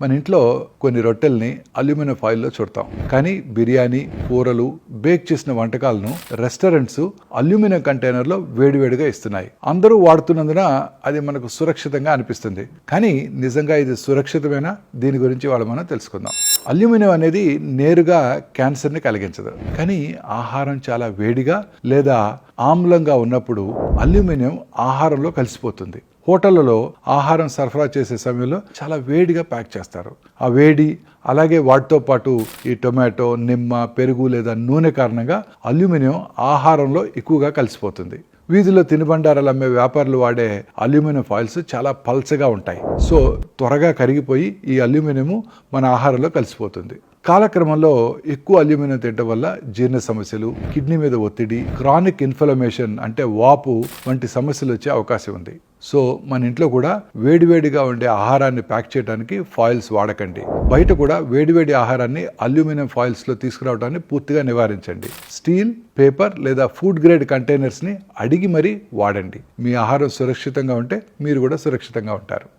మన ఇంట్లో కొన్ని రొట్టెల్ని అల్యూమినియం ఫాయిల్లో చుడతాం. కానీ బిర్యానీ, కూరలు, బేక్ చేసిన వంటకాలను రెస్టారెంట్స్ అల్యూమినియం కంటైనర్లో వేడివేడిగా ఇస్తున్నాయి. అందరూ వాడుతున్నందున అది మనకు సురక్షితంగా అనిపిస్తుంది. కానీ నిజంగా ఇది సురక్షితమేనా? దీని గురించి వాళ్ళు మనం తెలుసుకుందాం. అల్యూమినియం అనేది నేరుగా క్యాన్సర్ని కలిగించదు. కానీ ఆహారం చాలా వేడిగా లేదా ఆమ్లంగా ఉన్నప్పుడు అల్యూమినియం ఆహారంలో కలిసిపోతుంది. హోటళ్లలో ఆహారం సరఫరా చేసే సమయంలో చాలా వేడిగా ప్యాక్ చేస్తారు. ఆ వేడి అలాగే వాటితో పాటు ఈ టొమాటో, నిమ్మ, పెరుగు లేదా నూనె కారణంగా అల్యూమినియం ఆహారంలో ఎక్కువగా కలిసిపోతుంది. వీధిలో తినుబండారాలు అమ్మే వ్యాపారులు వాడే అల్యూమినియం ఫాయిల్స్ చాలా పల్చగా ఉంటాయి. సో త్వరగా కరిగిపోయి ఈ అల్యూమినియం మన ఆహారంలో కలిసిపోతుంది. కాలక్రమంలో ఎక్కువ అల్యూమినియం తినడం వల్ల జీర్ణ సమస్యలు, కిడ్నీ మీద ఒత్తిడి, క్రానిక్ ఇన్ఫ్లమేషన్ అంటే వాపు వంటి సమస్యలు వచ్చే అవకాశం ఉంది. సో మన ఇంట్లో కూడా వేడివేడిగా ఉండే ఆహారాన్ని ప్యాక్ చేయడానికి ఫాయిల్స్ వాడకండి. బయట కూడా వేడివేడి ఆహారాన్ని అల్యూమినియం ఫాయిల్స్లో తీసుకురావడాన్ని పూర్తిగా నివారించండి. స్టీల్, పేపర్ లేదా ఫుడ్ గ్రేడ్ కంటైనర్స్ని అడిగి మరీ వాడండి. మీ ఆహారం సురక్షితంగా ఉంటే మీరు కూడా సురక్షితంగా ఉంటారు.